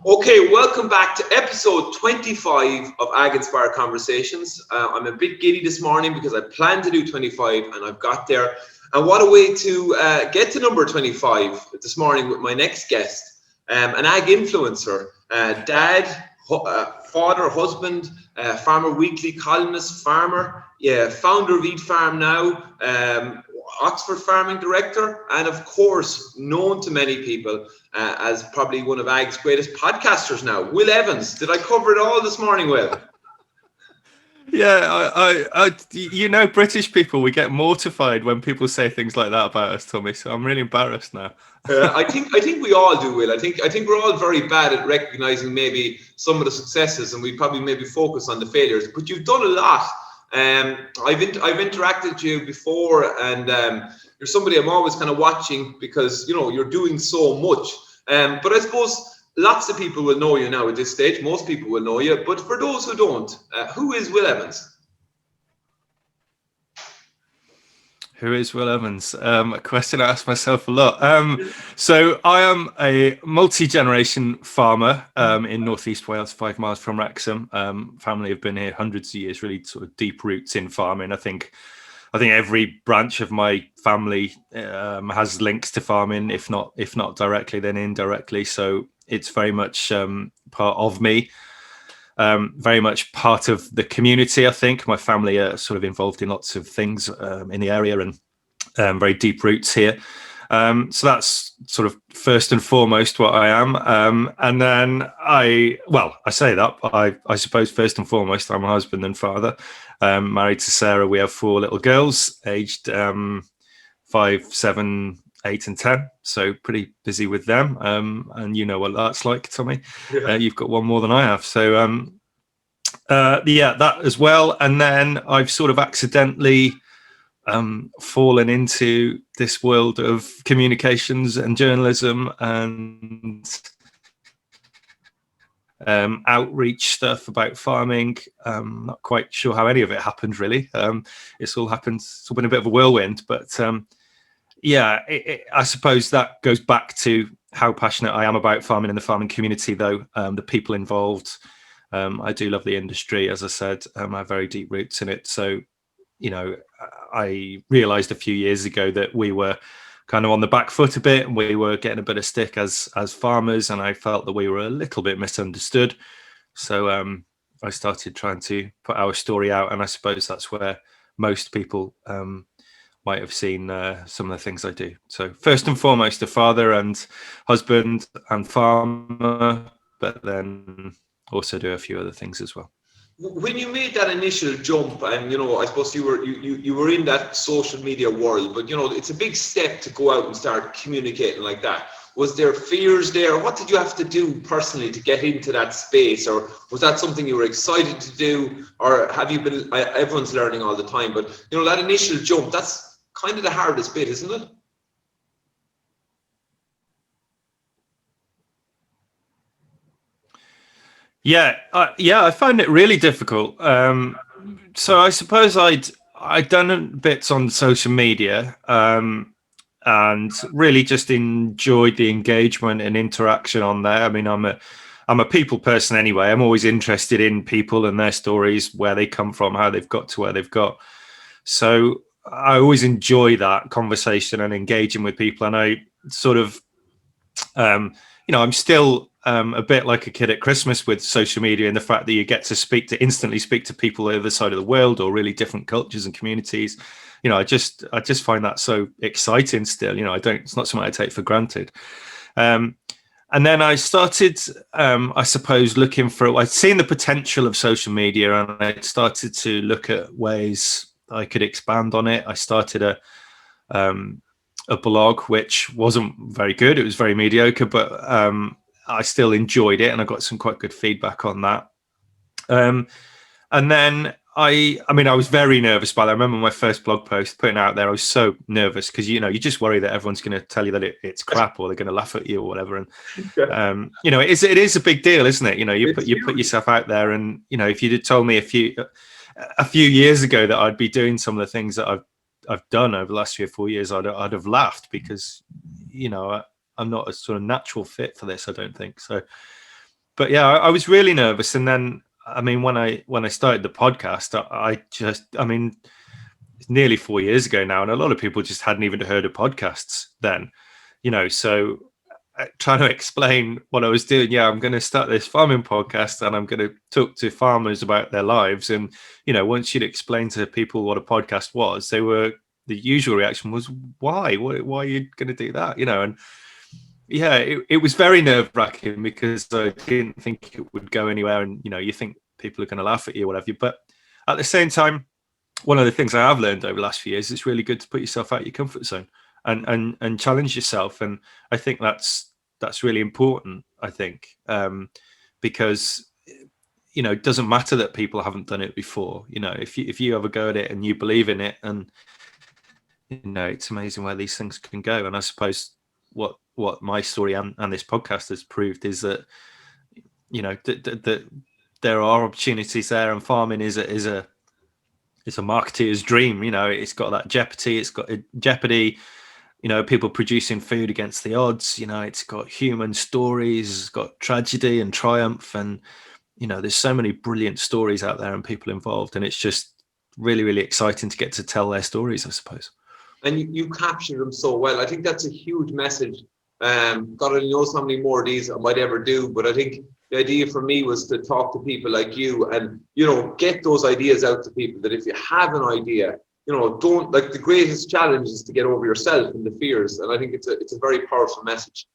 Okay, welcome back to episode 25 of Agnispire Conversations. I'm a bit giddy this morning because I planned to do 25 and I've got there. And what a way to get to number 25 this morning with my next guest, an ag influencer, dad, father, husband, Farmer Weekly columnist, farmer, founder of Eat Farm Now, Oxford farming director, and of course known to many people as probably one of Ag's greatest podcasters now, Will Evans. Did I cover it all this morning, Will? Yeah, British people, we get mortified when people say things like that about us, Tommy. So I'm really embarrassed now. I think we all do, Will. I think we're all very bad at recognizing maybe some of the successes, and we probably maybe focus on the failures. But you've done a lot. I've interacted with you before, and you're somebody I'm always kind of watching because you're doing so much. But I suppose lots of people will know you now at this stage. Most people will know you. But for those who don't, who is Will Evans? Who is Will Evans? A question I ask myself a lot. So I am a multi-generation farmer in northeast Wales, 5 miles from Wrexham. Family have been here hundreds of years, really sort of deep roots in farming. I think every branch of my family has links to farming, if not directly, then indirectly. So it's very much part of me. Very much part of the community. I think my family are sort of involved in lots of things in the area and very deep roots here. So that's sort of first and foremost what I am. And then I say that, but I suppose first and foremost, I'm a husband and father. Married to Sarah. We have 4 little girls aged 5, 7, 8 and 10, so pretty busy with them, and you know what that's like, Tommy. You've got one more than I have, so that as well. And then I've sort of accidentally fallen into this world of communications and journalism and outreach stuff about farming. Not quite sure how any of it happened, really. It's all been a bit of a whirlwind, but I suppose that goes back to how passionate I am about farming and the farming community, though. The people involved. I do love the industry, as I said. I have very deep roots in it. So, I realised a few years ago that we were kind of on the back foot a bit, and we were getting a bit of stick as farmers, and I felt that we were a little bit misunderstood. So I started trying to put our story out, and I suppose that's where most people might have seen some of the things I do. So first and foremost, a father and husband and farmer, but then also do a few other things as well. When you made that initial jump, and I suppose you were in that social media world, but it's a big step to go out and start communicating like that. Was there fears there? What did you have to do personally to get into that space, or was that something you were excited to do, or have you been? Everyone's learning all the time, but that initial jump, that's kind of the hardest bit, isn't it? Yeah, I find it really difficult. So I suppose I'd done bits on social media, and really just enjoyed the engagement and interaction on there. I mean, I'm a people person anyway. I'm always interested in people and their stories, where they come from, how they've got to where they've got. So I always enjoy that conversation and engaging with people. And I sort of, I'm still a bit like a kid at Christmas with social media, and the fact that you get to instantly speak to people on the other side of the world, or really different cultures and communities. I just find that so exciting still. It's not something I take for granted. And then I started, I suppose, I'd seen the potential of social media, and I started to look at ways I could expand on it. I started a blog, which wasn't very good. It was very mediocre, but I still enjoyed it, and I got some quite good feedback on that. And then I was very nervous by that. I remember my first blog post putting out there. I was so nervous because you just worry that everyone's going to tell you that it's crap, or they're going to laugh at you or whatever. And it is a big deal, isn't it? You put yourself out there, and if you'd have told me a few years ago that I'd be doing some of the things that I've done over the last 3 or 4 years, I'd have laughed, because I'm not a sort of natural fit for this, I don't think so. but yeah, I was really nervous. And then, I mean, when I started the podcast, I mean, it's nearly 4 years ago now, and a lot of people just hadn't even heard of podcasts then, so trying to explain what I was doing. Yeah, I'm going to start this farming podcast and I'm going to talk to farmers about their lives. And, once you'd explain to people what a podcast was, the usual reaction was, why are you going to do that? And yeah, it was very nerve wracking because I didn't think it would go anywhere. And, you think people are going to laugh at you or whatever. But at the same time, one of the things I have learned over the last few years, it's really good to put yourself out your comfort zone and challenge yourself. And I think that's really important, I think, because, it doesn't matter that people haven't done it before. If you have a go at it and you believe in it, and, it's amazing where these things can go. And I suppose what my story and this podcast has proved is that, that there are opportunities there, and farming is a marketeer's dream. It's got that jeopardy. It's got jeopardy. People producing food against the odds. It's got human stories. It's got tragedy and triumph, and there's so many brilliant stories out there and people involved, and it's just really, really exciting to get to tell their stories, I suppose. And you captured them so well. I think that's a huge message. God only knows how many more of these I might ever do, but I think the idea for me was to talk to people like you and, get those ideas out to people, that if you have an idea, don't, like, the greatest challenge is to get over yourself and the fears. And I think it's a very powerful message.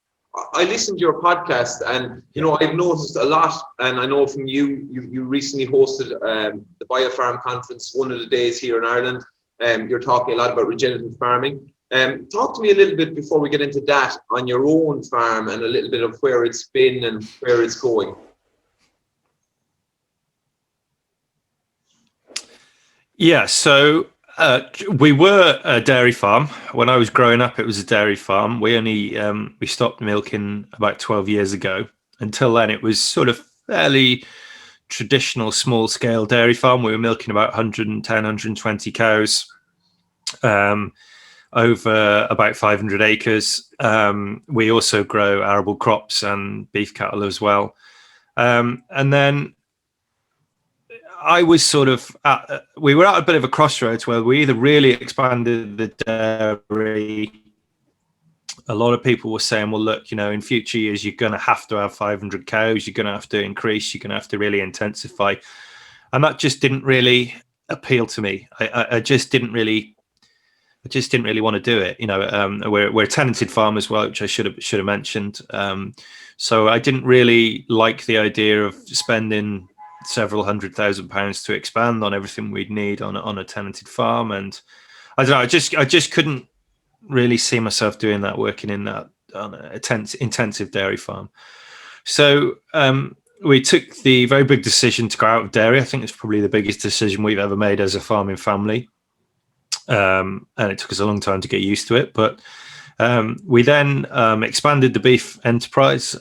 I listened to your podcast, and, I've noticed a lot, and I know from you recently hosted the Biofarm Conference, one of the days here in Ireland. You're talking a lot about regenerative farming. Talk to me a little bit, before we get into that, on your own farm and a little bit of where it's been and where it's going. Yeah, so we were a dairy farm. When I was growing up, it was a dairy farm. We only we stopped milking about 12 years ago. Until then, it was sort of fairly traditional small-scale dairy farm. We were milking about 110, 120 cows. Over about 500 acres. We also grow arable crops and beef cattle as well. And then I was sort of we were at a bit of a crossroads where we either really expanded the dairy. A lot of people were saying, well, look, in future years, you're going to have 500 cows. You're going to have to increase. You're going to have to really intensify. And that just didn't really appeal to me. I just didn't really want to do it. We're a tenanted farm as well, which I should have mentioned. So I didn't really like the idea of spending several £100,000 to expand on everything we'd need on a tenanted farm. And I don't know, I just couldn't really see myself doing that, working in that on a intensive dairy farm. So we took the very big decision to go out of dairy. I think it's probably the biggest decision we've ever made as a farming family. And it took us a long time to get used to it. But we then expanded the beef enterprise,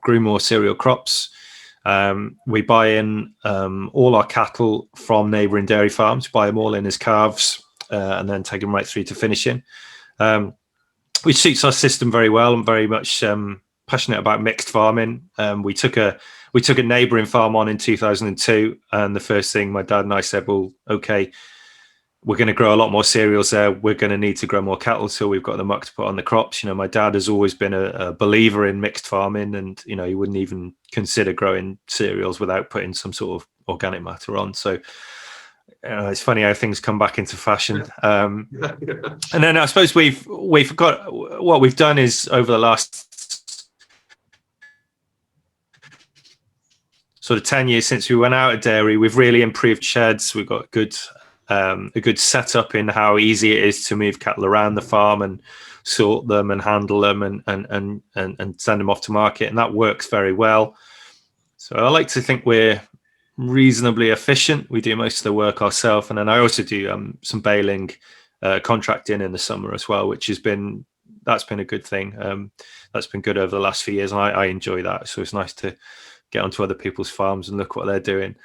grew more cereal crops. We buy in all our cattle from neighbouring dairy farms, buy them all in as calves, and then take them right through to finishing, which suits our system very well. I'm very much passionate about mixed farming. We took a neighbouring farm on in 2002, and the first thing my dad and I said, well, okay, we're going to grow a lot more cereals there. We're going to need to grow more cattle, so we've got the muck to put on the crops. My dad has always been a believer in mixed farming, and he wouldn't even consider growing cereals without putting some sort of organic matter on. So it's funny how things come back into fashion. And then I suppose we've got what we've done is, over the last sort of 10 years since we went out of dairy, we've really improved sheds. We've got a good setup in how easy it is to move cattle around the farm and sort them and handle them and send them off to market, and that works very well. So I like to think we're reasonably efficient. We do most of the work ourselves, and then I also do some baling, contracting in the summer as well, which that's been a good thing. That's been good over the last few years, and I enjoy that. So it's nice to get onto other people's farms and look what they're doing.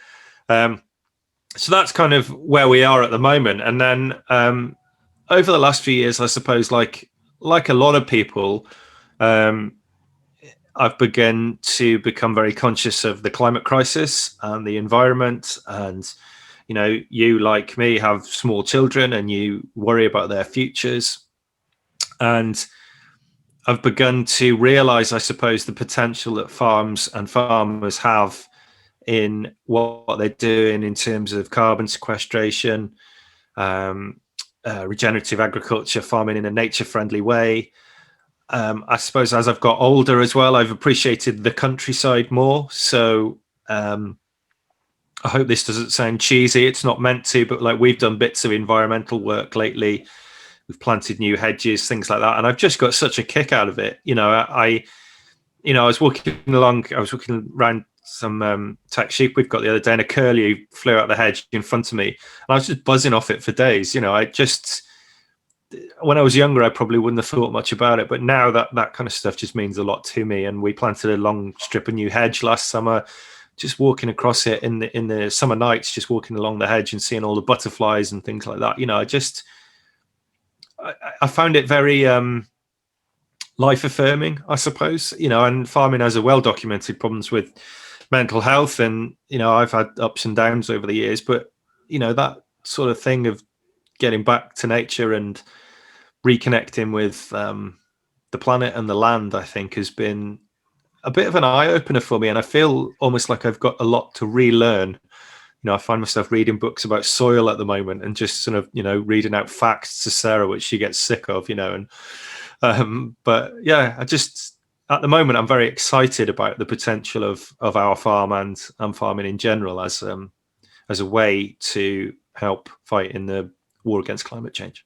So that's kind of where we are at the moment. And then over the last few years, I suppose, like a lot of people, I've begun to become very conscious of the climate crisis and the environment. And, you know, you, like me, have small children and you worry about their futures. And I've begun to realize, I suppose, the potential that farms and farmers have in what they're doing in terms of carbon sequestration, regenerative agriculture, farming in a nature-friendly way. I suppose as I've got older as well, I've appreciated the countryside more. So I hope this doesn't sound cheesy. It's not meant to, but like we've done bits of environmental work lately. We've planted new hedges, things like that. And I've just got such a kick out of it. You know, I was walking around some tack sheep we've got the other day, and a curlew flew out the hedge in front of me. And I was just buzzing off it for days. You know, when I was younger, I probably wouldn't have thought much about it. But now that kind of stuff just means a lot to me. And we planted a long strip of new hedge last summer, just walking across it in the summer nights, just walking along the hedge and seeing all the butterflies and things like that. You know, I found it very life affirming, I suppose, you know, and farming has a well-documented problems with mental health. And, you know, I've had ups and downs over the years, but, you know, that sort of thing of getting back to nature and reconnecting with the planet and the land, I think has been a bit of an eye-opener for me. And I feel almost like I've got a lot to relearn. You know, I find myself reading books about soil at the moment and just sort of, you know, reading out facts to Sarah, which she gets sick of, you know. And but yeah, at the moment, I'm very excited about the potential of our farm and farming in general as a way to help fight in the war against climate change.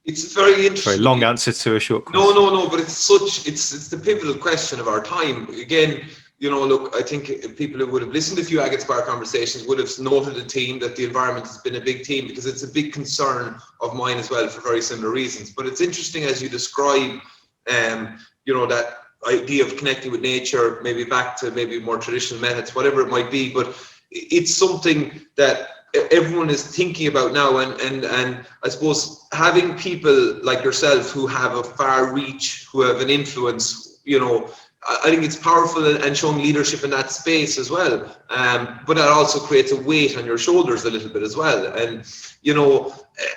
It's very interesting. Very long answer to a short question. No, but it's the pivotal question of our time. Again, you know, look, I think people who would have listened to a few Agnispire conversations would have noted a theme that the environment has been a big theme, because it's a big concern of mine as well for very similar reasons. But it's interesting as you describe, you know, that idea of connecting with nature, maybe back to maybe more traditional methods, whatever it might be. But it's something that everyone is thinking about now, and I suppose having people like yourself who have a far reach, who have an influence, you know, I think it's powerful and showing leadership in that space as well. But that also creates a weight on your shoulders a little bit as well. And, you know,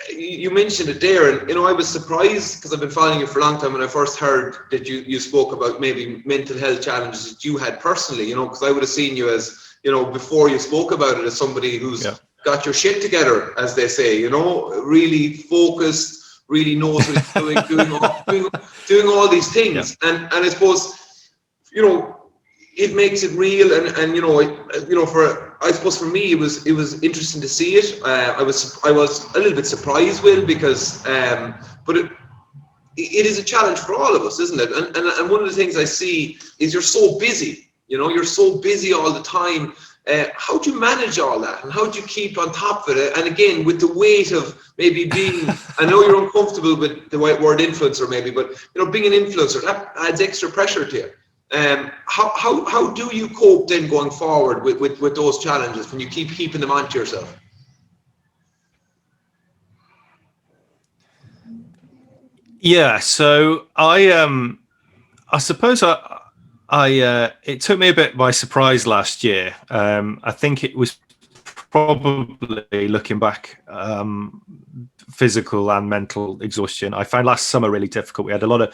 you mentioned it there, and, you know, I was surprised because I've been following you for a long time when I first heard that you spoke about maybe mental health challenges that you had personally, you know, because I would have seen you as, you know, before you spoke about it, as somebody who's got your shit together, as they say, you know, really focused, really knows what he's doing all these things. And I suppose, you know, it makes it real, and you know, I suppose for me it was interesting to see it. I was a little bit surprised, Will, because but it is a challenge for all of us, isn't it? And one of the things I see is you're so busy. You know, you're so busy all the time. How do you manage all that, and how do you keep on top of it? And again, with the weight of maybe being, I know you're uncomfortable with the word influencer maybe, but you know, being an influencer, that adds extra pressure to you. How do you cope then going forward with those challenges when you keep keeping them onto yourself? Yeah, so I suppose it took me a bit by surprise last year. I think it was probably, looking back, physical and mental exhaustion. I found last summer really difficult. We had a lot of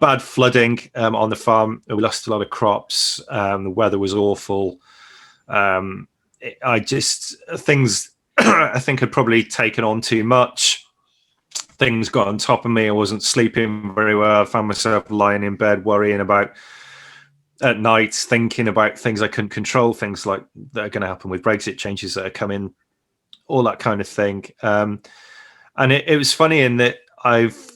bad flooding on the farm. We lost a lot of crops. The weather was awful. Things I think had probably taken on too much. Things got on top of me. I wasn't sleeping very well. I found myself lying in bed worrying about, at night, thinking about things I couldn't control, things like that are going to happen with Brexit changes that are coming, all that kind of thing. And it was funny in that I've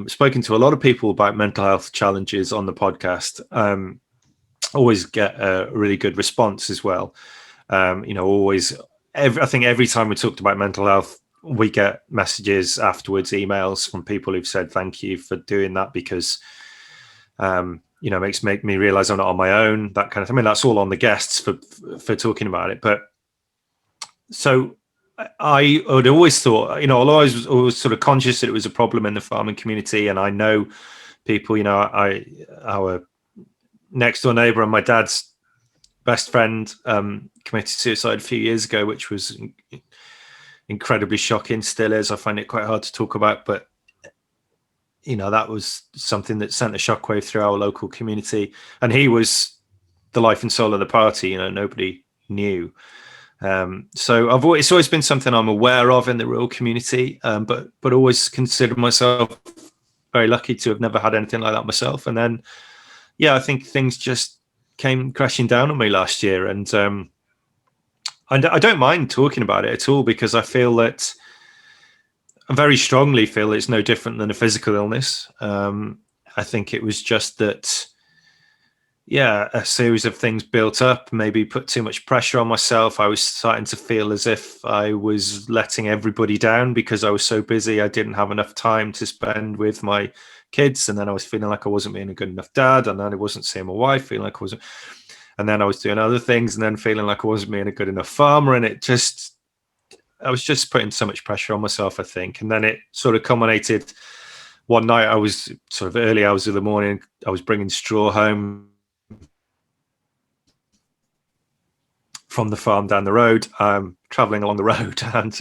spoken to a lot of people about mental health challenges on the podcast. Always get a really good response as well. You know, I think every time we talked about mental health, we get messages afterwards, emails from people who've said thank you for doing that, because you know, make me realize I'm not on my own, that kind of thing. I mean, that's all on the guests for talking about it. But so I would always thought, you know, although I was always sort of conscious that it was a problem in the farming community, and I know people, you know, our next door neighbor and my dad's best friend committed suicide a few years ago, which was incredibly shocking. Still is. I find it quite hard to talk about, but that was something that sent a shockwave through our local community. And he was the life and soul of the party. Nobody knew. So it's always been something I'm aware of in the rural community, but always considered myself very lucky to have never had anything like that myself. And then, I think things just came crashing down on me last year, and I don't mind talking about it at all, because I feel that I very strongly feel it's no different than a physical illness. I think it was just that, a series of things built up, maybe put too much pressure on myself. I was starting to feel as if I was letting everybody down because I was so busy. I didn't have enough time to spend with my kids. And then I was feeling like I wasn't being a good enough dad. And then I wasn't seeing my wife, feeling like I wasn't. And then I was doing other things and then feeling like I wasn't being a good enough farmer. And I was just putting so much pressure on myself, I think. And then it sort of culminated one night. I was sort of early hours of the morning. I was bringing straw home from the farm down the road, traveling along the road. And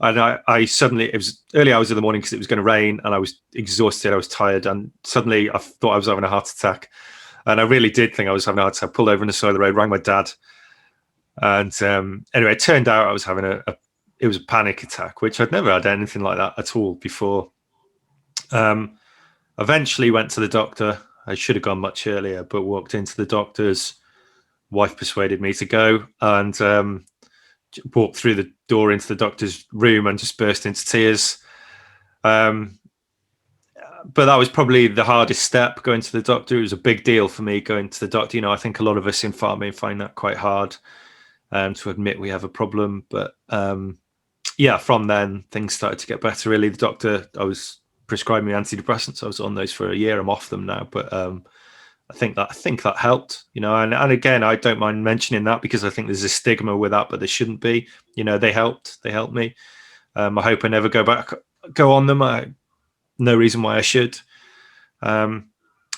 I suddenly, it was early hours of the morning because it was going to rain, and I was exhausted. I was tired. And suddenly I thought I was having a heart attack. And I really did think I was having a heart attack. I pulled over on the side of the road, rang my dad. And anyway, it turned out I was having it was a panic attack, which I'd never had anything like that at all before. Eventually went to the doctor. I should have gone much earlier, but walked into the doctor's. Wife persuaded me to go, and walked through the door into the doctor's room and just burst into tears. But that was probably the hardest step, going to the doctor. It was a big deal for me going to the doctor. I think a lot of us in farming find that quite hard to admit we have a problem. But from then things started to get better. Really, the doctor, I was prescribed me antidepressants. I was on those for a year. I'm off them now, but I think that helped, and again, I don't mind mentioning that because I think there's a stigma with that, but there shouldn't be. They helped me. I hope I never go on them. No reason why I should. But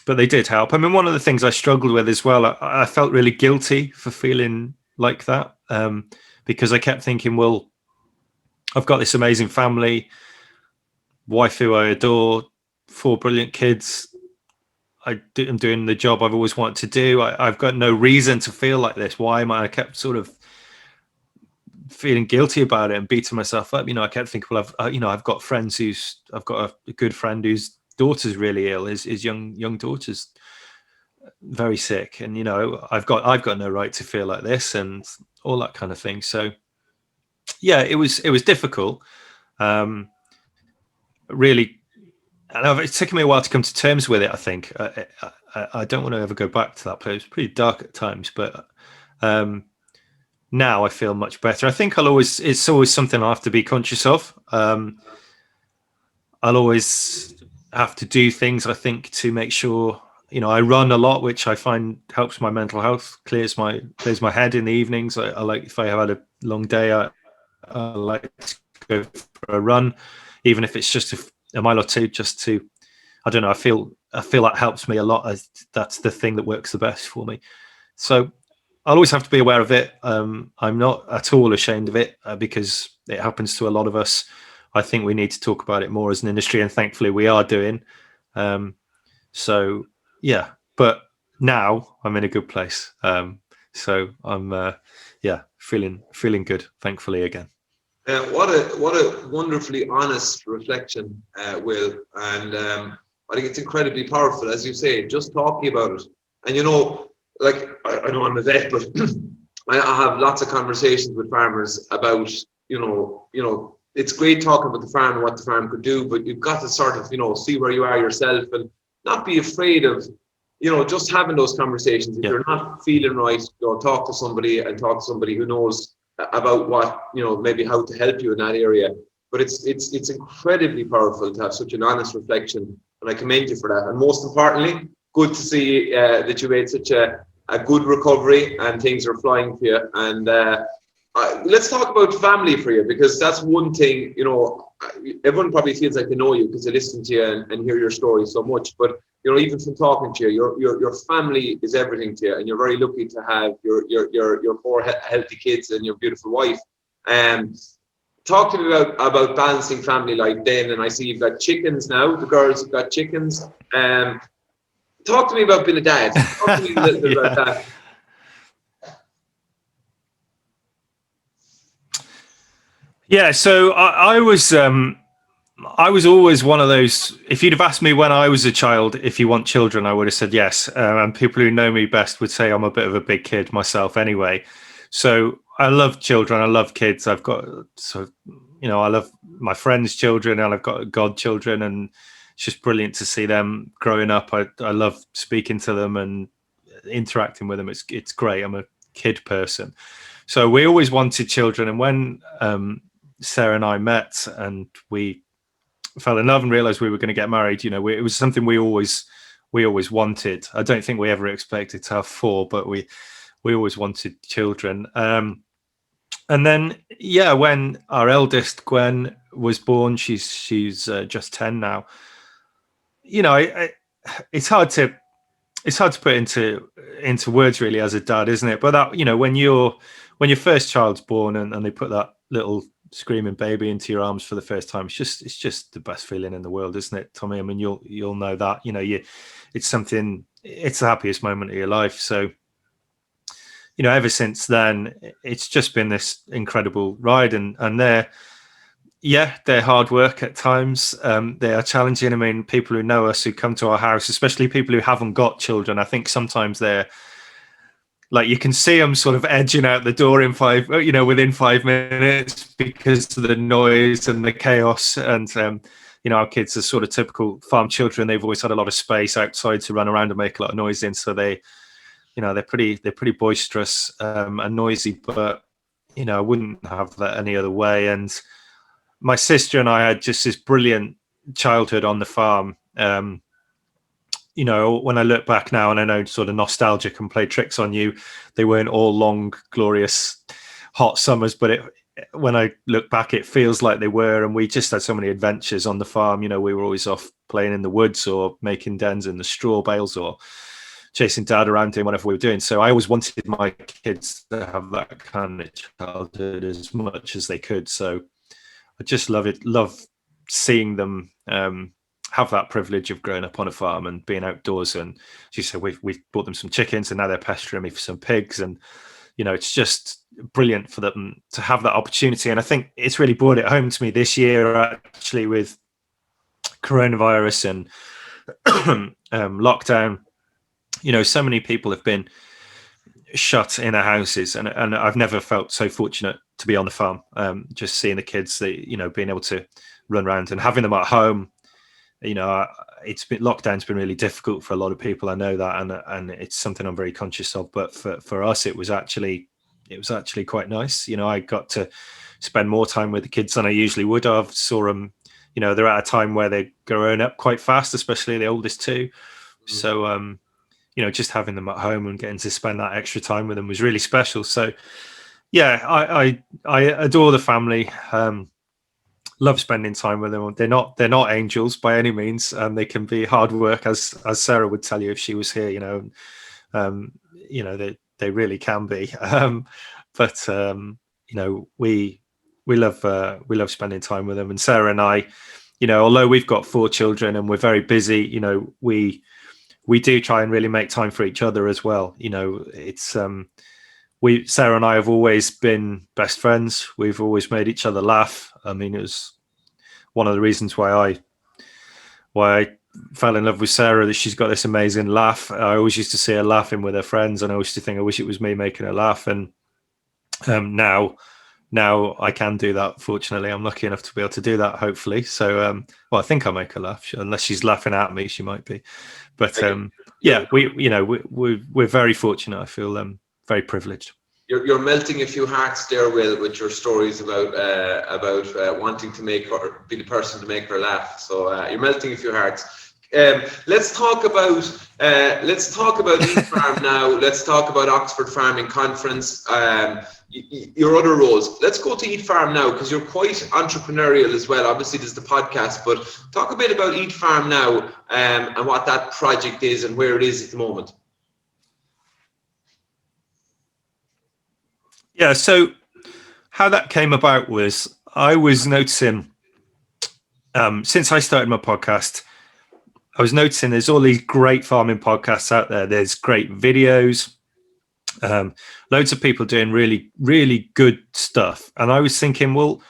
they did help. I mean, one of the things I struggled with as well, I felt really guilty for feeling like that, because I kept thinking, well, I've got this amazing family, wife who I adore, 4 brilliant kids. I'm doing the job I've always wanted to do. I've got no reason to feel like this. Why am I? I kept sort of feeling guilty about it and beating myself up. I kept thinking, well, I've got friends I've got a good friend whose daughter's really ill. His young daughter's very sick, and I've got no right to feel like this, and all that kind of thing. So it was difficult. Really. And it's taken me a while to come to terms with it, I think. I don't want to ever go back to that place. It was pretty dark at times, but now I feel much better. I think it's always something I have to be conscious of. I'll always have to do things, I think, to make sure, I run a lot, which I find helps my mental health, clears my head in the evenings. I like, if I have had a long day, I like to go for a run, even if it's just a mile or two, just to, I don't know, I feel that helps me a lot. That's the thing that works the best for me. So I'll always have to be aware of it. I'm not at all ashamed of it, because it happens to a lot of us. I think we need to talk about it more as an industry, and thankfully we are doing. But now I'm in a good place. So I'm feeling good, thankfully, again. What a wonderfly honest reflection, Will, and I think it's incredibly powerful, as you say, just talking about it. And I know I'm a vet, but I have lots of conversations with farmers about it's great talking about the farm and what the farm could do, but you've got to sort of see where you are yourself and not be afraid of just having those conversations. If you're not feeling right, talk to somebody who knows about what maybe how to help you in that area. But it's incredibly powerful to have such an honest reflection, and I commend you for that. And most importantly, good to see that you made such a good recovery and things are flying for you. And let's talk about family for you, because that's one thing. Everyone probably feels like they know you because they listen to you and hear your story so much. But you know, even from talking to you, your family is everything to you, and you're very lucky to have your four healthy kids and your beautiful wife. Talk to me about balancing family life then, and I see you've got chickens now. The girls have got chickens. Talk to me about being a dad. Talk to me a little bit about that. Yeah, so I was always one of those. If you'd have asked me when I was a child if you want children, I would have said yes. And people who know me best would say I'm a bit of a big kid myself anyway. So I love children. I love kids. I've got I love my friends' children, and I've got godchildren, and it's just brilliant to see them growing up. I love speaking to them and interacting with them. It's great. I'm a kid person. So we always wanted children, and when Sarah and I met and we fell in love and realized we were going to get married, it was something we always wanted. I don't think we ever expected to have four, but we always wanted children. And then, when our eldest Gwen was born, she's just 10 now. It's hard to put into words really as a dad, isn't it? But that, when your first child's born and they put that little screaming baby into your arms for the first time, it's just the best feeling in the world, isn't it, Tommy? I mean, you'll know that. It's the happiest moment of your life. So ever since then, it's just been this incredible ride, and they're hard work at times. They are challenging. I mean, people who know us, who come to our house, especially people who haven't got children, I think sometimes they're like, you can see them sort of edging out the door within 5 minutes because of the noise and the chaos. And, our kids are sort of typical farm children. They've always had a lot of space outside to run around and make a lot of noise in. So they're pretty boisterous and noisy, but, I wouldn't have that any other way. And my sister and I had just this brilliant childhood on the farm. When I look back now, and I know sort of nostalgia can play tricks on you, they weren't all long, glorious, hot summers, but when I look back, it feels like they were. And we just had so many adventures on the farm. We were always off playing in the woods or making dens in the straw bales or chasing dad around doing whatever we were doing. So I always wanted my kids to have that kind of childhood as much as they could. So I just love seeing them have that privilege of growing up on a farm and being outdoors. And as you said, we've bought them some chickens, and now they're pestering me for some pigs. And it's just brilliant for them to have that opportunity. And I think it's really brought it home to me this year, actually, with coronavirus and lockdown. So many people have been shut in their houses, and I've never felt so fortunate to be on the farm. Just seeing the kids, being able to run around and having them at home. Lockdown's been really difficult for a lot of people. I know that, and it's something I'm very conscious of. But for us, it was actually quite nice. I got to spend more time with the kids than I usually would have. Saw them, they're at a time where they're growing up quite fast, especially the oldest two. So, just having them at home and getting to spend that extra time with them was really special. So, I adore the family. Love spending time with them. They're not angels by any means, and they can be hard work, as Sarah would tell you if she was here. They really can be. But we love spending time with them. And Sarah and I, although we've got 4 children and we're very busy, we do try and really make time for each other as well. It's Sarah and I have always been best friends. We've always made each other laugh. I mean, it was one of the reasons why I fell in love with Sarah, that she's got this amazing laugh. I always used to see her laughing with her friends, and I used to think, I wish it was me making her laugh. And now I can do that. Fortunately, I'm lucky enough to be able to do that, hopefully. So, I think I make her laugh. Unless she's laughing at me, she might be. But we're very fortunate. I feel very privileged. You're melting a few hearts there, Will, with your stories about wanting to be the person to make her laugh. So you're melting a few hearts. Let's talk about Eat Farm now. Let's talk about Oxford Farming Conference. Your other roles. Let's go to Eat Farm now, because you're quite entrepreneurial as well. Obviously, there's the podcast, but talk a bit about Eat Farm now, and what that project is and where it is at the moment. Yeah. So how that came about was I was noticing, since I started my podcast, I was noticing there's all these great farming podcasts out there. There's great videos, loads of people doing really, really good stuff. And I was thinking, well,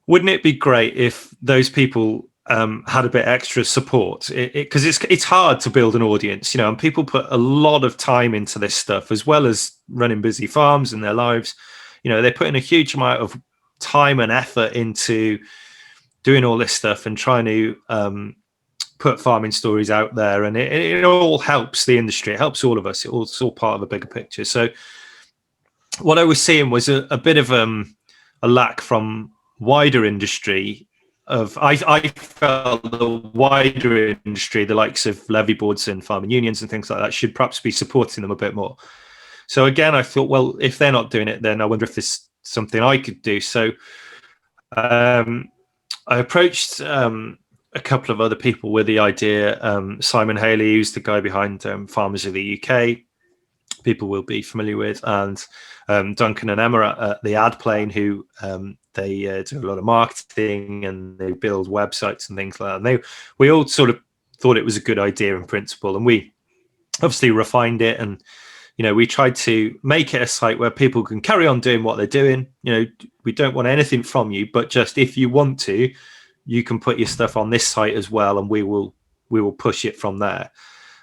wouldn't it be great if those people had a bit extra support? Because it's hard to build an audience, and people put a lot of time into this stuff, as well as running busy farms in their lives. They're putting a huge amount of time and effort into doing all this stuff and trying to put farming stories out there, and it all helps the industry. It helps all of us. It's all part of a bigger picture. So what I was seeing was a bit of a lack from wider industry. I felt the wider industry, the likes of levy boards and farming unions and things like that, should perhaps be supporting them a bit more. So again, I thought, well, if they're not doing it, then I wonder if there's something I could do. So I approached a couple of other people with the idea. Simon Haley, who's the guy behind Farmers of the UK, people will be familiar with, and Duncan and Emma at the Ad Plane, who they do a lot of marketing and they build websites and things like that. And we all sort of thought it was a good idea in principle, and we obviously refined it, and we tried to make it a site where people can carry on doing what they're doing. We don't want anything from you, but just if you want to, you can put your stuff on this site as well, and we will push it from there.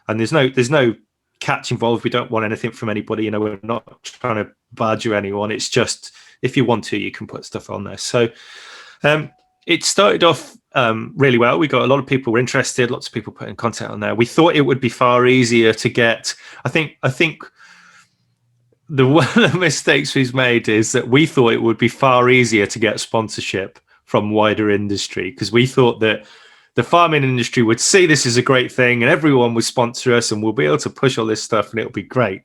And there's no catch involved. We don't want anything from anybody. We're not trying to badger anyone. It's just, if you want to, you can put stuff on there. So it started off really well. We got a lot of people were interested, lots of people putting content on there. We thought it would be far easier to get. I think one of the mistakes we've made is that we thought it would be far easier to get sponsorship from wider industry, because we thought that the farming industry would see this as a great thing and everyone would sponsor us and we'll be able to push all this stuff and it'll be great.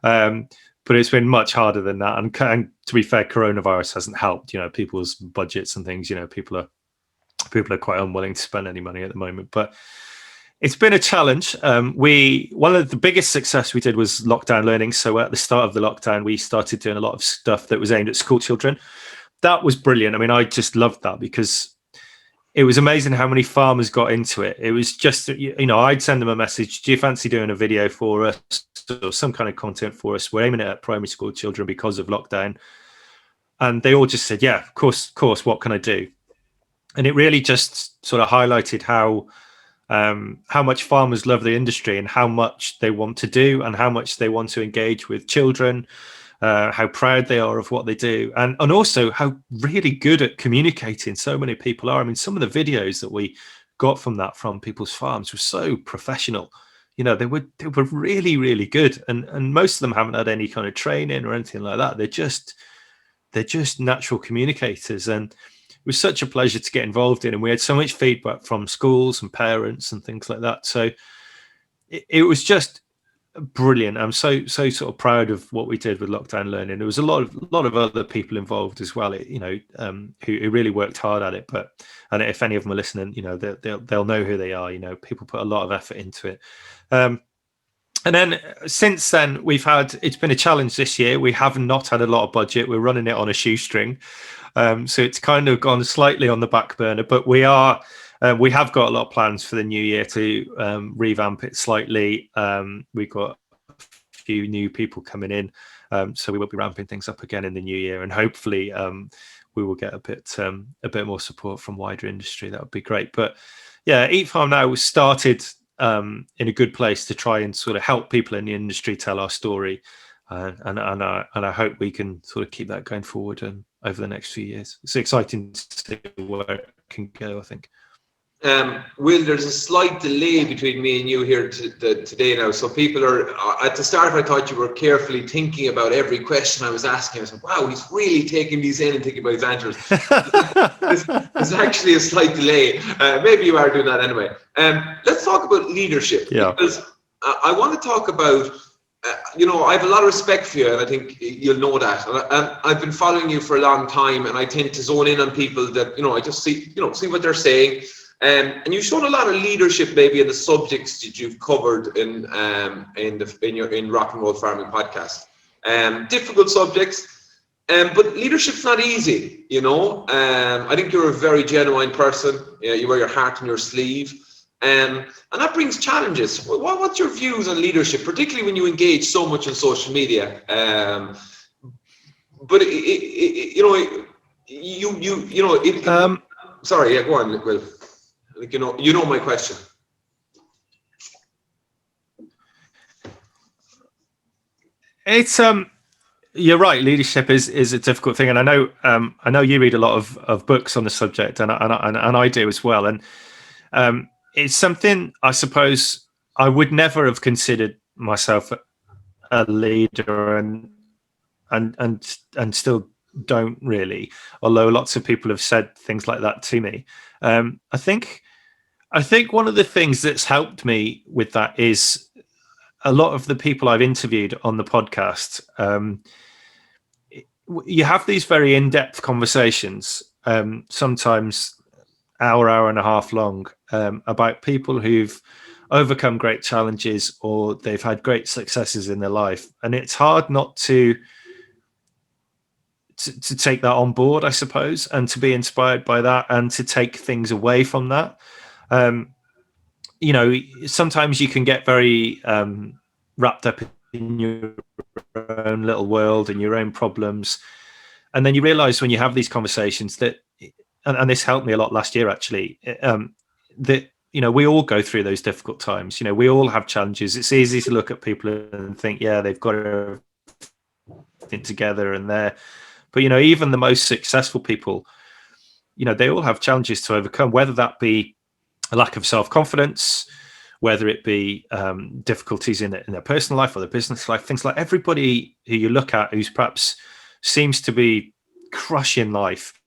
But it's been much harder than that. And to be fair, coronavirus hasn't helped, people's budgets and things. People are quite unwilling to spend any money at the moment, but it's been a challenge. One of the biggest success we did was lockdown learning. So at the start of the lockdown, we started doing a lot of stuff that was aimed at school children. That was brilliant. I mean, I just loved that, because it was amazing how many farmers got into it. It was just, I'd send them a message. Do you fancy doing a video for us or some kind of content for us? We're aiming it at primary school children because of lockdown. And they all just said, yeah, of course, what can I do? And it really just sort of highlighted how much farmers love the industry and how much they want to do and how much they want to engage with children, how proud they are of what they do, and also how really good at communicating so many people are. I mean, some of the videos that we got from people's farms were so professional. They were really, really good, and most of them haven't had any kind of training or anything like that. They're just natural communicators, and it was such a pleasure to get involved in. And we had so much feedback from schools and parents and things like that. So it was just brilliant. I'm so sort of proud of what we did with lockdown learning. There was a lot of other people involved as well, who really worked hard at it. And if any of them are listening, they'll know who they are. People put a lot of effort into it. And then since then, it's been a challenge this year. We have not had a lot of budget. We're running it on a shoestring. So it's kind of gone slightly on the back burner, but we have got a lot of plans for the new year to revamp it slightly. We've got a few new people coming in, so we will be ramping things up again in the new year, and hopefully we will get a bit more support from wider industry. That would be great. But yeah, Eat Farm Now was started in a good place to try and sort of help people in the industry tell our story, and I hope we can sort of keep that going forward over the next few years. It's exciting to see where it can go, I think. Will, there's a slight delay between me and you here today now. So people are, at the start, I thought you were carefully thinking about every question I was asking. I said, wow, he's really taking these in and thinking about his answers. There's actually a slight delay. Maybe you are doing that anyway. Let's talk about leadership. Yeah. Because I want to talk about, I have a lot of respect for you, and I think you'll know that. And I've been following you for a long time, and I tend to zone in on people that, I just see what they're saying. And you've shown a lot of leadership, maybe in the subjects that you've covered in Rock and Roll Farming podcast. Difficult subjects, but leadership's not easy. I think you're a very genuine person. You wear your heart on your sleeve, and that brings challenges. What's your views on leadership, particularly when you engage so much on social media? Sorry, yeah, go on, Will. You know my question. It's you're right. Leadership is a difficult thing, and I know you read a lot of books on the subject, and I do as well. And it's something I suppose I would never have considered myself a leader, and still don't really. Although lots of people have said things like that to me. I think one of the things that's helped me with that is a lot of the people I've interviewed on the podcast. You have these very in-depth conversations, sometimes hour and a half long, about people who've overcome great challenges or they've had great successes in their life. And it's hard not to take that on board, I suppose, and to be inspired by that and to take things away from that. Sometimes you can get very wrapped up in your own little world and your own problems. And then you realize when you have these conversations that, and this helped me a lot last year, actually, that, we all go through those difficult times. We all have challenges. It's easy to look at people and think, yeah, they've got everything together and but, even the most successful people, they all have challenges to overcome, whether that be a lack of self-confidence, whether it be difficulties in their personal life or their business life, things like everybody who you look at who's perhaps seems to be crushing life,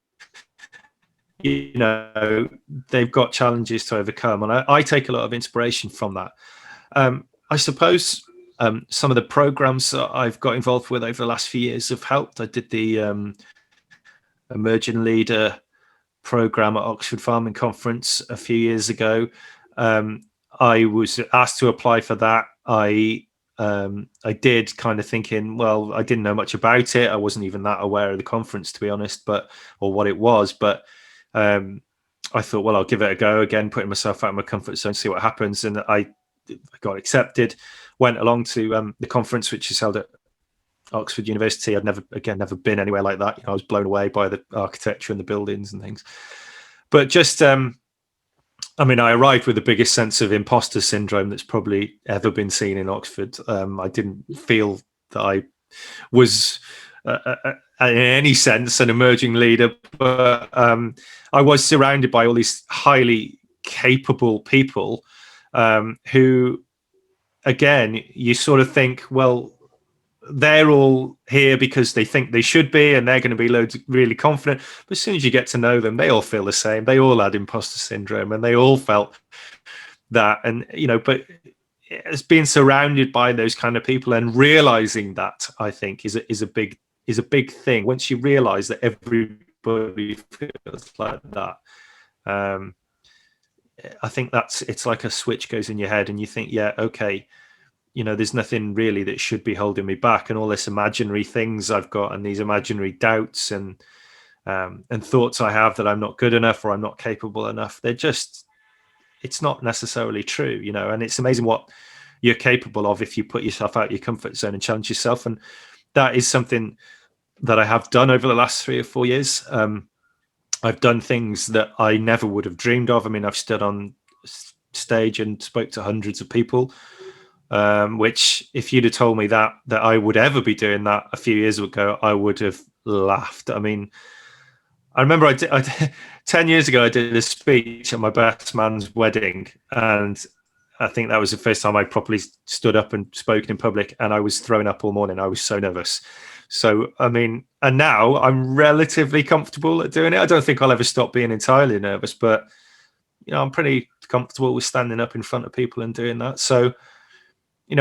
they've got challenges to overcome. And I take a lot of inspiration from that. I suppose some of the programs that I've got involved with over the last few years have helped. I did the Emerging Leader program at Oxford Farming Conference a few years ago. I was asked to apply for that. I did, kind of thinking, well, I didn't know much about it. I wasn't even that aware of the conference, to be honest, or what it was. But I thought, well, I'll give it a go again, putting myself out of my comfort zone, see what happens. And I got accepted, went along to the conference, which is held at Oxford University. I'd never been anywhere like that. I was blown away by the architecture and the buildings and things. But just, I arrived with the biggest sense of imposter syndrome that's probably ever been seen in Oxford. I didn't feel that I was, in any sense, an emerging leader, but I was surrounded by all these highly capable people who, again, you sort of think, well, they're all here because they think they should be, and they're going to be really confident. But as soon as you get to know them, they all feel the same. They all had imposter syndrome, and they all felt that. And but it's being surrounded by those kind of people and realizing that, I think, is a big thing. Once you realize that everybody feels like that, I think it's like a switch goes in your head, and you think, yeah, okay. There's nothing really that should be holding me back, and all this imaginary things I've got, and these imaginary doubts and thoughts I have that I'm not good enough or I'm not capable enough. It's not necessarily true, and it's amazing what you're capable of if you put yourself out your comfort zone and challenge yourself. And that is something that I have done over the last 3 or 4 years. I've done things that I never would have dreamed of. I've stood on stage and spoke to hundreds of people. Which, if you'd have told me that I would ever be doing that a few years ago, I would have laughed. I I remember 10 years ago, I did a speech at my best man's wedding, and I think that was the first time I properly stood up and spoken in public, and I was throwing up all morning. I was so nervous. So, I mean, and now I'm relatively comfortable at doing it. I don't think I'll ever stop being entirely nervous, but, I'm pretty comfortable with standing up in front of people and doing that. So,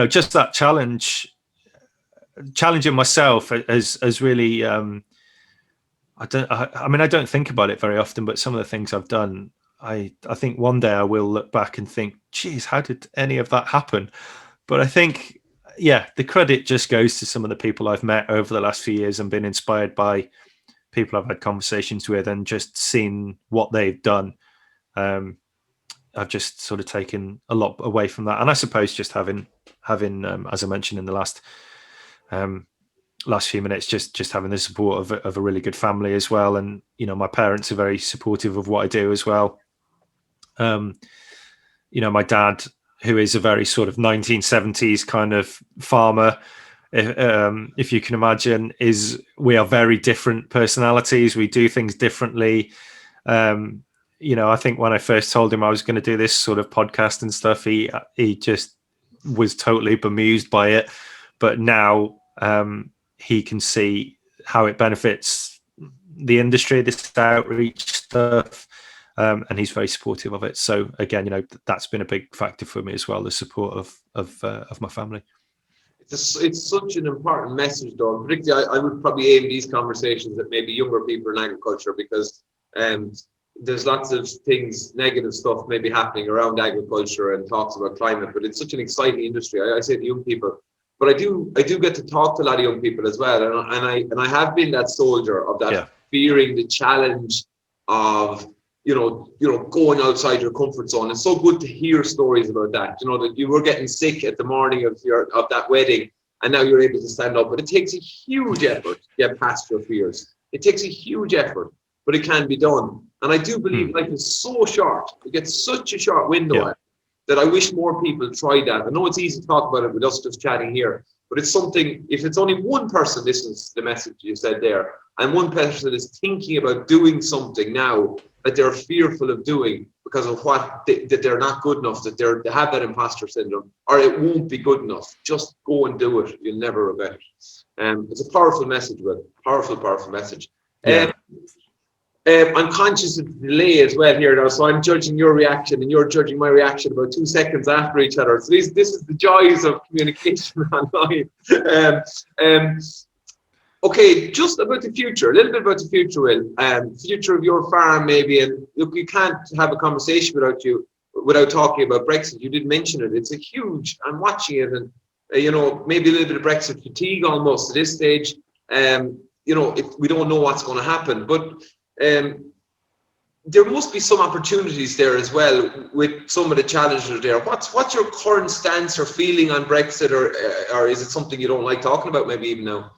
just that challenging myself has really, I don't think about it very often, but some of the things I've done, I think one day I will look back and think, geez, how did any of that happen? But I think, the credit just goes to some of the people I've met over the last few years and been inspired by people I've had conversations with and just seen what they've done. I've just sort of taken a lot away from that. And I suppose just having as I mentioned in the last few minutes, just having the support of a really good family as well. And, my parents are very supportive of what I do as well. My dad, who is a very sort of 1970s kind of farmer, if you can imagine, we are very different personalities. We do things differently. I think when I first told him I was going to do this sort of podcast and stuff, he just was totally bemused by it. But now he can see how it benefits the industry, this outreach stuff, and he's very supportive of it. So again, that's been a big factor for me as well, the support of my family. It's such an important message, though. Particularly, I would probably aim these conversations at maybe younger people in agriculture, because there's lots of things, negative stuff maybe happening around agriculture and talks about climate, but it's such an exciting industry. I say to young people, but I do get to talk to a lot of young people as well, and I have been that soldier of that, fearing the challenge of going outside your comfort zone. It's so good to hear stories about that. That you were getting sick at the morning of that wedding, and now you're able to stand up. But it takes a huge effort to get past your fears. It takes a huge effort, but it can be done. And I do believe life is so short. You get such a short window that I wish more people tried that. I know it's easy to talk about it with us just chatting here, but it's something, if it's only one person listens to the message you said there, and one person is thinking about doing something now that they're fearful of doing because of that they're not good enough, that they have that imposter syndrome, or it won't be good enough, just go and do it. You'll never regret it. It's a powerful message, Will. Powerful message. I'm conscious of the delay as well here now, so I'm judging your reaction and you're judging my reaction about 2 seconds after each other. So this is the joys of communication online. Okay, just about the future, a little bit about the future, Will. Future of your farm, maybe. And look, you can't have a conversation without talking about Brexit. You did mention it. It's a huge. I'm watching it, and maybe a little bit of Brexit fatigue almost at this stage. We don't know what's going to happen, but there must be some opportunities there as well with some of the challenges there. What's your current stance or feeling on Brexit, or is it something you don't like talking about maybe even now?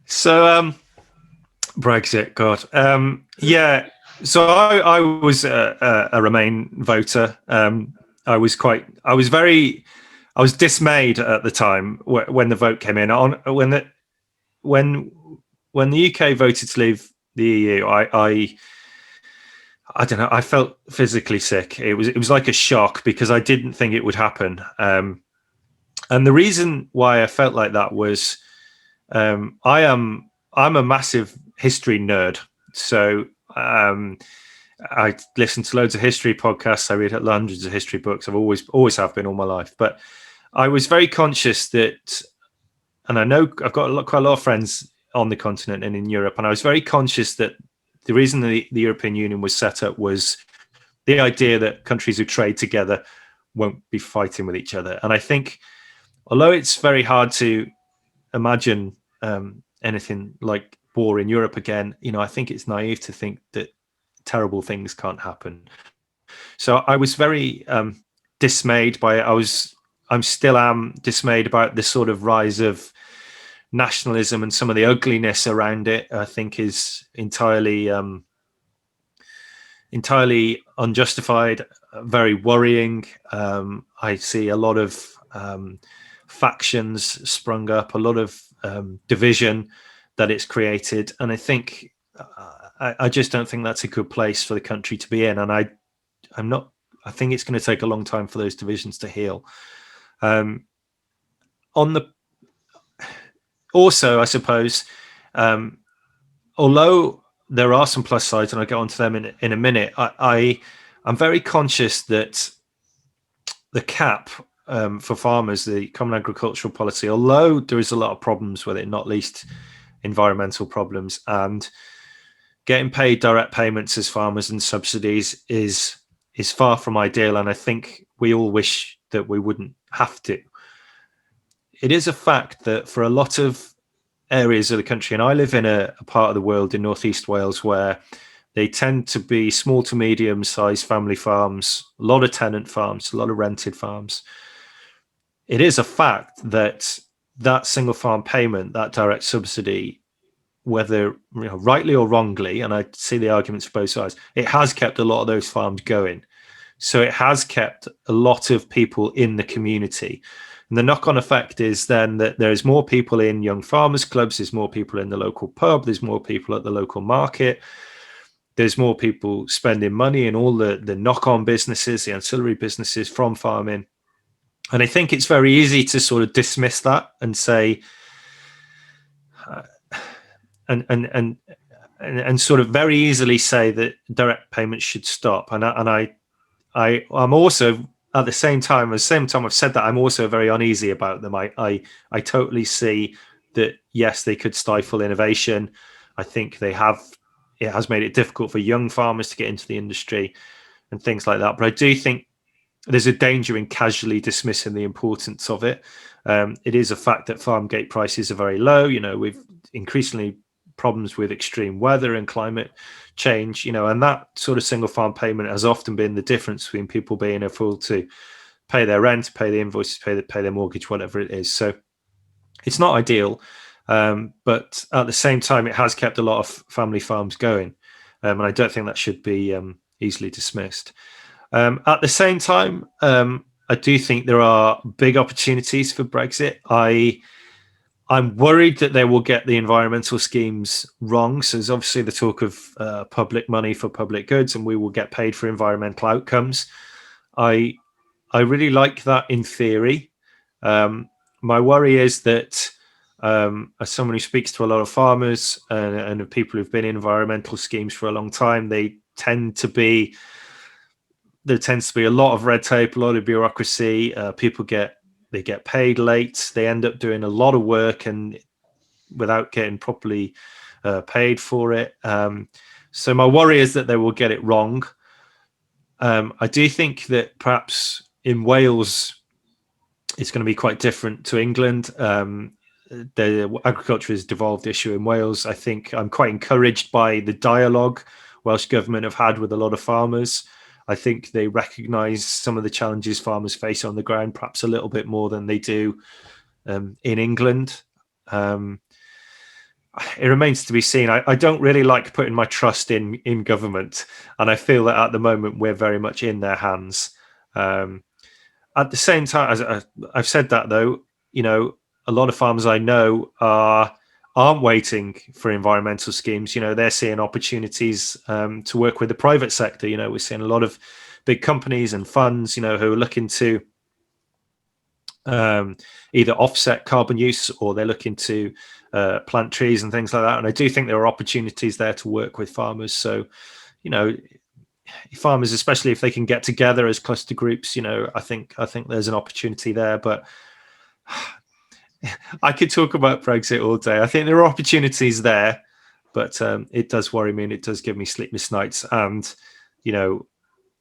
So Brexit, God, So I was a Remain voter. I was dismayed at the time when the vote came in. When the UK voted to leave the EU, I don't know. I felt physically sick. It was like a shock because I didn't think it would happen. And the reason why I felt like that was I'm a massive history nerd. So I listen to loads of history podcasts. I read hundreds of history books. I've always have been all my life. But I was very conscious that, and I know I've got quite a lot of friends on the continent and in Europe, and I was very conscious that the reason the European Union was set up was the idea that countries who trade together won't be fighting with each other. And I think, although it's very hard to imagine anything like war in Europe again, I think it's naive to think that terrible things can't happen. So I was very dismayed by it. I still am dismayed about the sort of rise of nationalism and some of the ugliness around it. I think is entirely unjustified, very worrying. I see a lot of factions sprung up, a lot of division that it's created. And I think I just don't think that's a good place for the country to be in. And I think it's going to take a long time for those divisions to heal. Also, I suppose, although there are some plus sides, and I'll get onto them in a minute, I'm very conscious that the cap for farmers, the Common Agricultural Policy, although there is a lot of problems with it, not least environmental problems, and getting paid direct payments as farmers and subsidies is far from ideal. And I think we all wish that we wouldn't have to. It is a fact that for a lot of areas of the country, and I live in a part of the world in Northeast Wales where they tend to be small to medium-sized family farms, a lot of tenant farms, a lot of rented farms. It is a fact that that single farm payment, that direct subsidy, whether rightly or wrongly, and I see the arguments for both sides, it has kept a lot of those farms going. So it has kept a lot of people in the community. And the knock-on effect is then that there's more people in young farmers clubs, there's more people in the local pub, there's more people at the local market, there's more people spending money in all the knock-on businesses, the ancillary businesses from farming. And I think it's very easy to sort of dismiss that and say, and sort of very easily say that direct payments should stop. And I'm also at the same time I've said that, I'm also very uneasy about them. I totally see that, yes, they could stifle innovation. I think it has made it difficult for young farmers to get into the industry and things like that. But I do think there's a danger in casually dismissing the importance of it. It is a fact that farm gate prices are very low. We've increasingly problems with extreme weather and climate change, and that sort of single farm payment has often been the difference between people being able to pay their rent, pay the invoices, pay their mortgage, whatever it is. So it's not ideal, but at the same time, it has kept a lot of family farms going, and I don't think that should be easily dismissed. At the same time, I do think there are big opportunities for Brexit. I'm worried that they will get the environmental schemes wrong. So there's obviously the talk of public money for public goods, and we will get paid for environmental outcomes. I really like that in theory. My worry is that as someone who speaks to a lot of farmers and people who've been in environmental schemes for a long time, there tends to be a lot of red tape, a lot of bureaucracy. People get paid late. They end up doing a lot of work and without getting properly paid for it. So my worry is that they will get it wrong. I do think that perhaps in Wales, it's going to be quite different to England. The agriculture is a devolved issue in Wales. I think I'm quite encouraged by the dialogue Welsh government have had with a lot of farmers. I think they recognise some of the challenges farmers face on the ground, perhaps a little bit more than they do in England. It remains to be seen. I don't really like putting my trust in government, and I feel that at the moment we're very much in their hands. At the same time, as I've said that though, a lot of farmers I know aren't waiting for environmental schemes. They're seeing opportunities to work with the private sector. We're seeing a lot of big companies and funds, who are looking to either offset carbon use or they're looking to plant trees and things like that. And I do think there are opportunities there to work with farmers. So, farmers, especially if they can get together as cluster groups, I think there's an opportunity there. But I could talk about Brexit all day. I think there are opportunities there, but it does worry me and it does give me sleepless nights. And,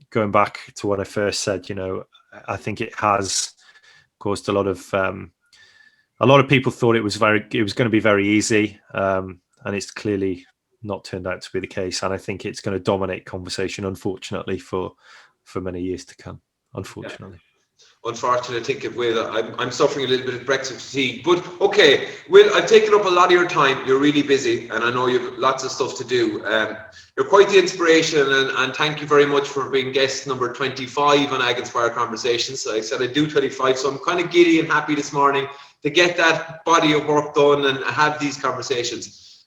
going back to what I first said, I think it has caused a lot of people thought it was going to be very easy. And it's clearly not turned out to be the case. And I think it's going to dominate conversation, unfortunately, for many years to come, unfortunately. unfortunately, I think it will. I'm suffering a little bit of Brexit fatigue. But okay, Will, I've taken up a lot of your time. You're really busy, and I know you've lots of stuff to do. You're quite the inspiration, and thank you very much for being guest number 25 on Agnispire Conversations. So I said I do 25, so I'm kind of giddy and happy this morning to get that body of work done and have these conversations.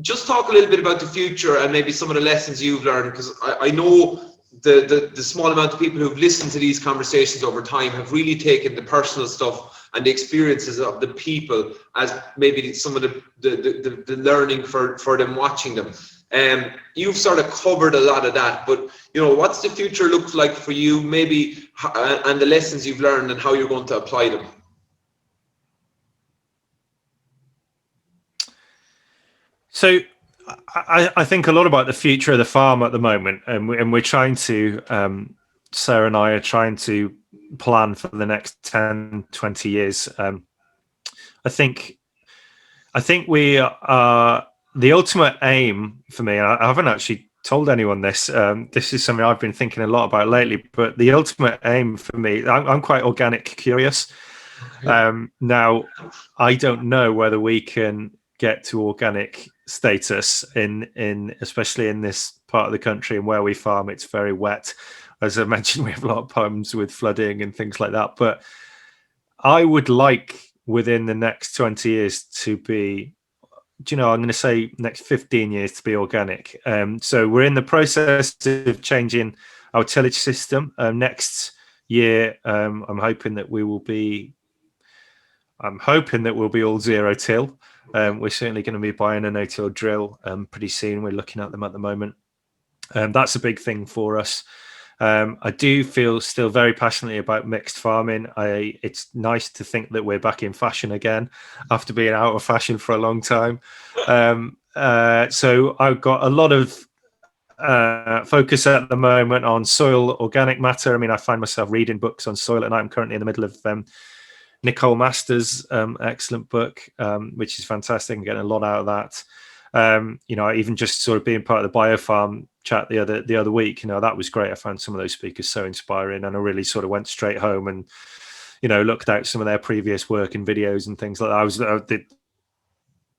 Just talk a little bit about the future and maybe some of the lessons you've learned, because I know the small amount of people who've listened to these conversations over time have really taken the personal stuff and the experiences of the people as maybe some of the learning for them watching them. You've sort of covered a lot of that, but what's the future look like for you, maybe, and the lessons you've learned and how you're going to apply them? So I think a lot about the future of the farm at the moment, and we're trying to, Sarah and I are trying to plan for the next 10, 20 years. I think we are, the ultimate aim for me, and I haven't actually told anyone this, this is something I've been thinking a lot about lately, but the ultimate aim for me, I'm quite organic curious. Now, I don't know whether we can get to organic status in especially in this part of the country, and where we farm, it's very wet. As I mentioned, we have a lot of problems with flooding and things like that. But I would like within the next 20 years to be, I'm going to say next 15 years to be organic. So we're in the process of changing our tillage system. Next year, I'm hoping that we'll be all zero till. We're certainly going to be buying a no-till drill pretty soon. We're looking at them at the moment. That's a big thing for us. I do feel still very passionately about mixed farming. It's nice to think that we're back in fashion again after being out of fashion for a long time. So I've got a lot of focus at the moment on soil organic matter. I mean, I find myself reading books on soil at night. I'm currently in the middle of Nicole Masters' excellent book, which is fantastic. I'm getting a lot out of that. Even just sort of being part of the biofarm chat the other week, that was great. I found some of those speakers so inspiring, and I really sort of went straight home and looked out some of their previous work and videos and things like that. I was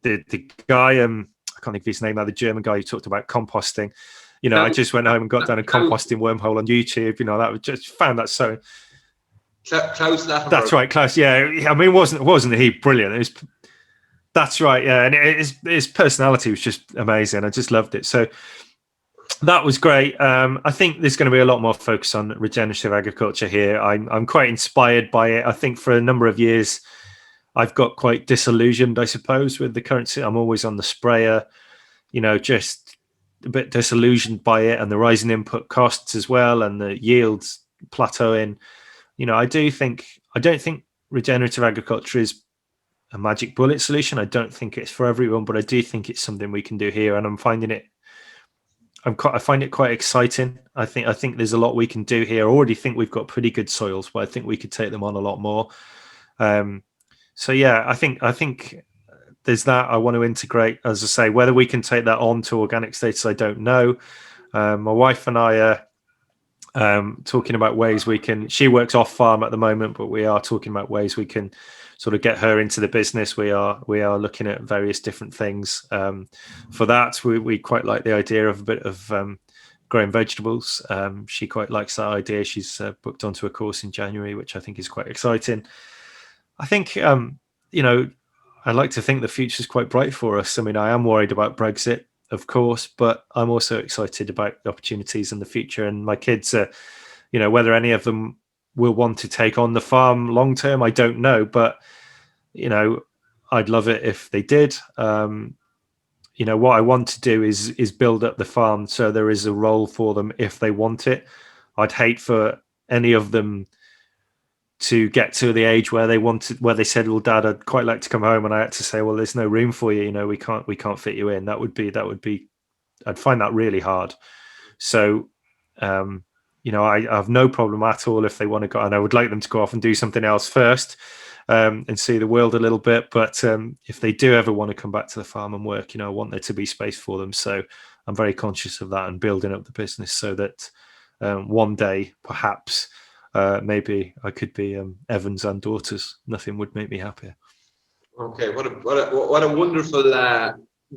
the guy, I can't think of his name now, the German guy who talked about composting. I just went home and got down a composting wormhole on YouTube. That was just found that so. Klaus Laffenberg. That's right, Klaus. Yeah, I mean, wasn't he brilliant? That's right. Yeah, and his personality was just amazing. I just loved it. So that was great. I think there's going to be a lot more focus on regenerative agriculture here. I'm quite inspired by it. I think for a number of years, I've got quite disillusioned, I suppose, with the current. I'm always on the sprayer, just a bit disillusioned by it, and the rising input costs as well, and the yields plateauing. I don't think regenerative agriculture is a magic bullet solution. I don't think it's for everyone, but I do think it's something we can do here, and I find it quite exciting. I think there's a lot we can do here. I already think we've got pretty good soils, but I think we could take them on a lot more. So yeah, I think there's that. I want to integrate, as I say, whether we can take that on to organic status, I don't know. My wife and I are talking about ways we can. She works off farm at the moment, but we are talking about ways we can sort of get her into the business. We are looking at various different things. For that, we quite like the idea of a bit of growing vegetables. She quite likes that idea. She's booked onto a course in January, which I think is quite exciting. I think I like to think the future is quite bright for us. I mean, I am worried about Brexit, of course, but I'm also excited about the opportunities in the future. And my kids are, whether any of them will want to take on the farm long term, I don't know, but I'd love it if they did. What I want to do is build up the farm so there is a role for them if they want it. I'd hate for any of them to get to the age where they said, well, Dad, I'd quite like to come home, and I had to say, well, there's no room for you, we can't fit you in. That would be I'd find that really hard. So I have no problem at all if they want to go, and I would like them to go off and do something else first, and see the world a little bit. But if they do ever want to come back to the farm and work, I want there to be space for them. So I'm very conscious of that and building up the business so that one day perhaps maybe I could be Evans and daughters. Nothing would make me happier. Okay, what a wonderful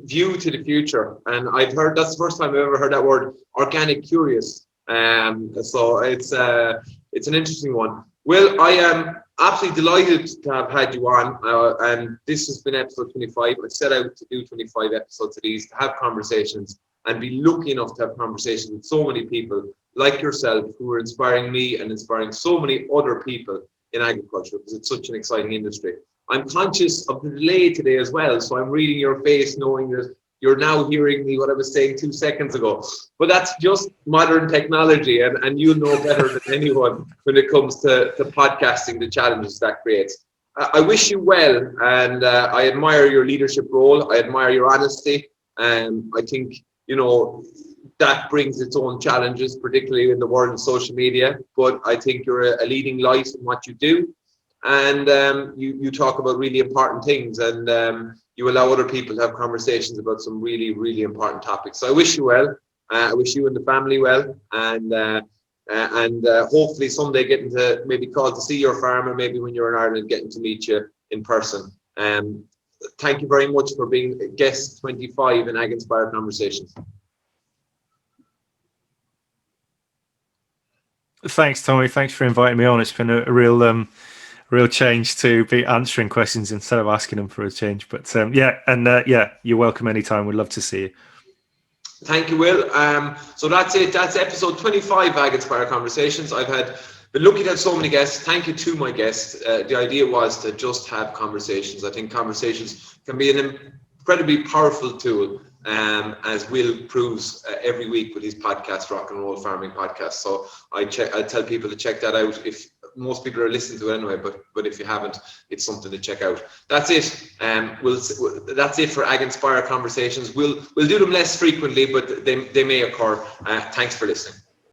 view to the future. And I've heard, that's the first time I've ever heard that word, organic curious. So it's an interesting one. Will, I am absolutely delighted to have had you on, and this has been episode 25. I set out to do 25 episodes of these, to have conversations and be lucky enough to have conversations with so many people like yourself who are inspiring me and inspiring so many other people in agriculture, because it's such an exciting industry. I'm conscious of the delay today as well, so I'm reading your face knowing that you're now hearing me what I was saying 2 seconds ago. But that's just modern technology, and you know better than anyone when it comes to podcasting, the challenges that creates. I wish you well, and I admire your leadership role. I admire your honesty. I think, you know, that brings its own challenges, particularly in the world of social media. But I think you're a leading light in what you do. And you talk about really important things, and you allow other people to have conversations about some really, really important topics. So I wish you well. I wish you and the family well, and hopefully someday getting to maybe call to see your farm, or maybe when you're in Ireland getting to meet you in person. Thank you very much for being guest 25 in Agnispire Conversations. Thanks, Tommy. Thanks for inviting me on. It's been a real change to be answering questions instead of asking them for a change. But yeah, you're welcome anytime. We'd love to see you. Thank you, Will. So that's it. That's episode 25 of Agnispire Conversations. I've been lucky to have so many guests. Thank you to my guests. The idea was to just have conversations. I think conversations can be an incredibly powerful tool, as Will proves every week with his podcast, Rock and Roll Farming Podcast. So I tell people to check that out. If most people are listening to it anyway, but if you haven't, it's something to check out. That's it. That's it for Agnispire Conversations. We'll do them less frequently, but they may occur. Thanks for listening.